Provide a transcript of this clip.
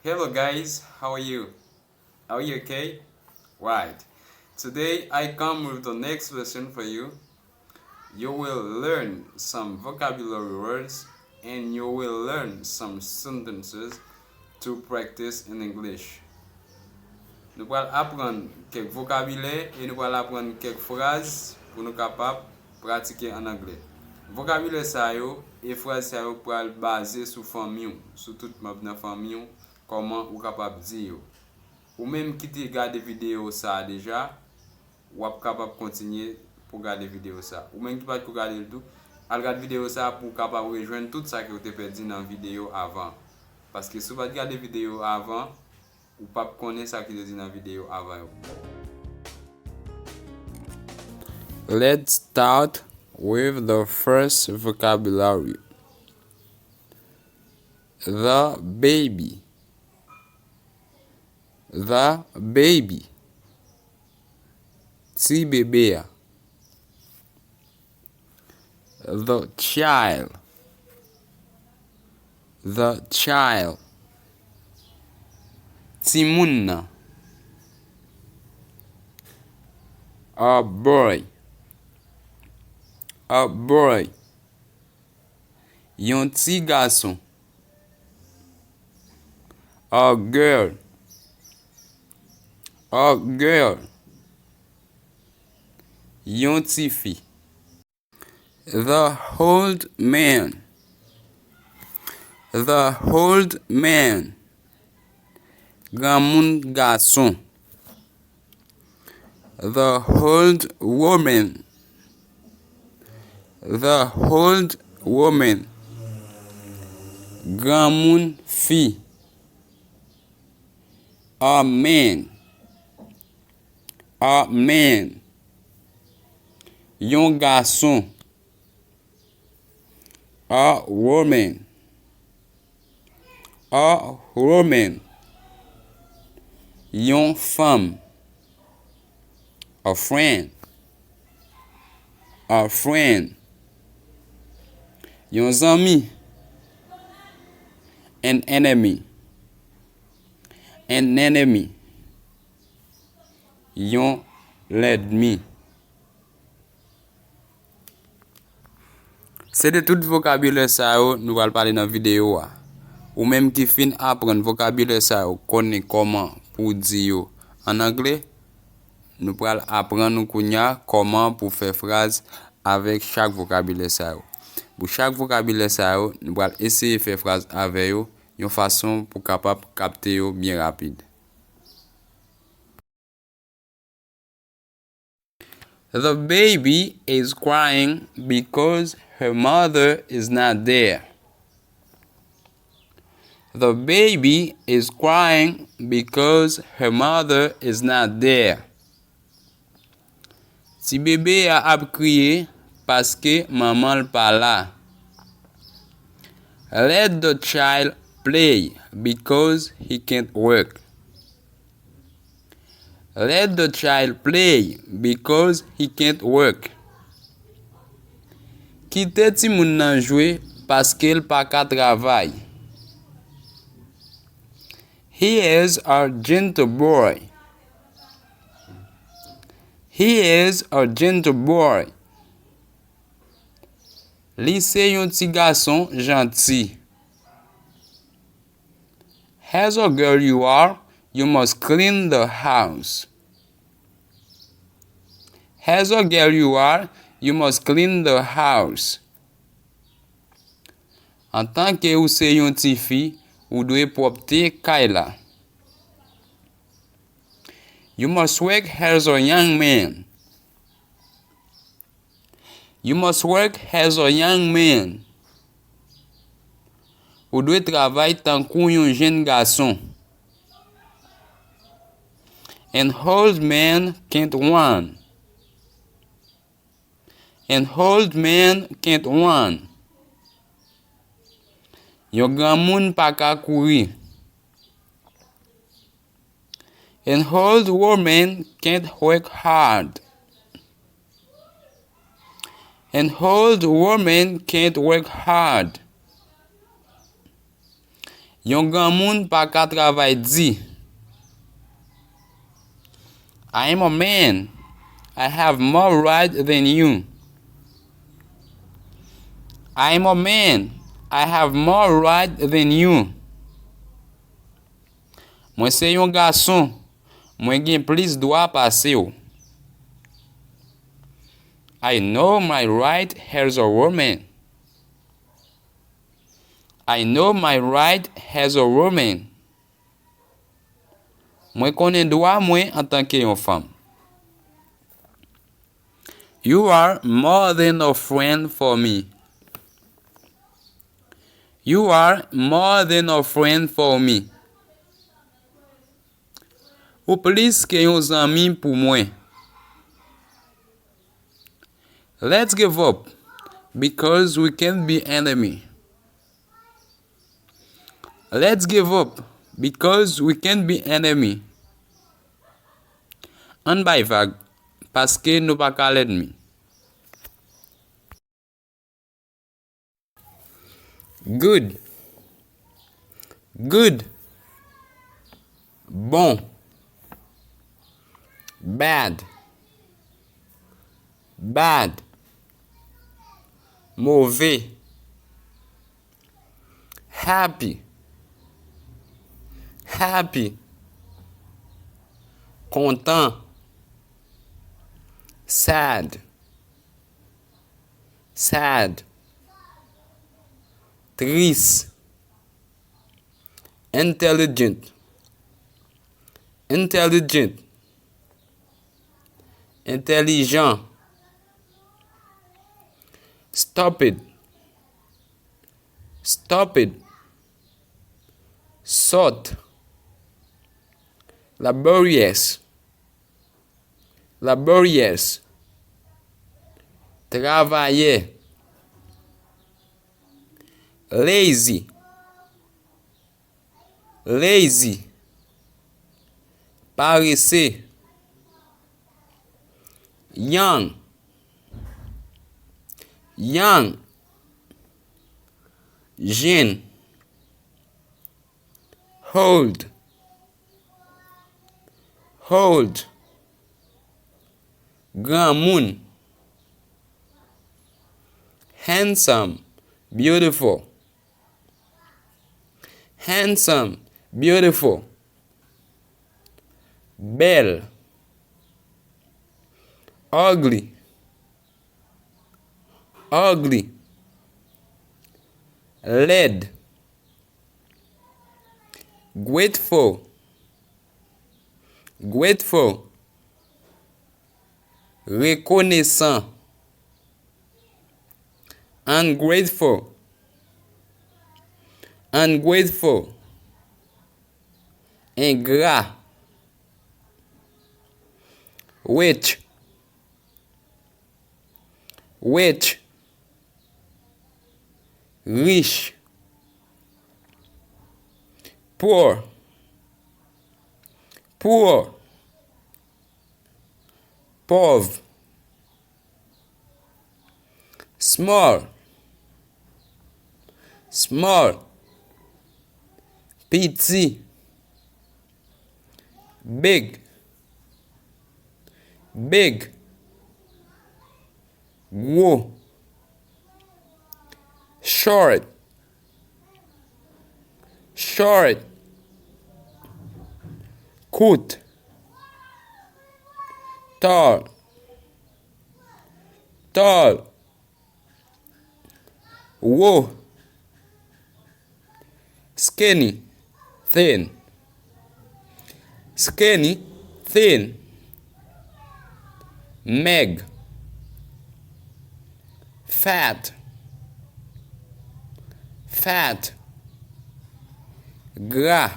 Hello guys, how are you? Are you okay? Right. Today I come with the next lesson for you. You will learn some vocabulary words and you will learn some sentences to practice in English. Nous allons apprendre quelques vocabulaire et nous allons apprendre quelques phrases pour nous capables de pratiquer en anglais. Vocabulaire ça yo et phrase ça yo pour baser sur famille, sur toute ma famille, comment ou capable dire. Ou même qui te regarde vidéo ça déjà, ou capable continuer pour regarder vidéo ça. Ou même qui pas regarder le tout, al regarder vidéo ça pour capable rejoindre tout ça que vous avez perdu dans vidéo avant. Parce que si vous regarder vidéo avant, ou pas connaître ça qui est dit dans la vidéo avant. Let's start with the first vocabulary. The baby. The baby. Ti bébé. The child. The child. Ti moun. A boy. A boy. Yon ti garçon. A girl. A girl. Yon ti fi. The old man. The old man. Grand moun garçon. The old woman. The old woman. Grand moun fi. A man. A man. Yon garçon. A woman. A woman. Yon femme. A friend. A friend. Yon zami. An enemy. An enemy. Yon l'ennemi. C'est de tout vocabulaire ça nous allons parler dans la vidéo. Ou même qui fin apprendre vocabulaire ça connaît comment pour dire en anglais. Nous allons apprendre comment pour faire phrase avec chaque vocabulaire ça. Pour chaque vocabulaire ça, nous allons essayer de faire phrase avec eux, une façon pour capable capter bien rapide. The baby is crying because her mother is not there. The baby is crying because her mother is not there. Ti bébé a crié parce que maman pas là. Let the child play because he can't work. Let the child play because he can't work. Quitte ti moun nan jouer parce qu'il pas ka travail. He is a gentle boy. He is a gentle boy. Li se yon ti garçon gentil. As a girl you are, you must clean the house. As a girl you are, you must clean the house. En tant que ou se yon ti fi, ou doit propter kaila. You must work as a young man. You must work as a young man. Ou doit travailler tant kou yon jeune garçon. An old man can't run. An old man can't run. Yon grand moun pa ka kouri. An old woman can't work hard. An old woman can't work hard. Yon gran moun pa ka travay di. I am a man. I have more right than you. I am a man. I have more right than you. Mwen se yon gason. Mwen gen plis dwa pase yo. I know my right as a woman. I know my right as a woman. Mwen konen dwa mwen en tanke yon femme. You are more than a friend for me. You are more than a friend for me. Ou plis ke yon zami pou mwen. Let's give up because we can't be enemy. Let's give up because we can't be enemy. An bay vag paske nou pa ka l'ennemi. Good. Good. Bon. Bad. Bad. Mauvais. Happy. Happy. Content. Sad. Sad. Triste. Intelligent. Intelligent. Intelligent. Stupid. Stupid. Sot. Laborious. Laborious. Travailler. Lazy. Lazy. Paresseux. Young. Young. Jeune. Old. Old. Grand moun. Handsome. Beautiful. Handsome. Beautiful. Belle. Ugly. Ugly. Lead. Grateful. Grateful. Reconnaissant. Ungrateful. Ungrateful. Ingrat. Rich. Rich. Riche. Poor. Poor. Pauvre. Small. Small. Petit. Big. Big. Gros. Short. Short. Court. Tall. Tall. Woe. Skinny. Thin. Skinny. Thin. Meg. Fat. Fat. Gras.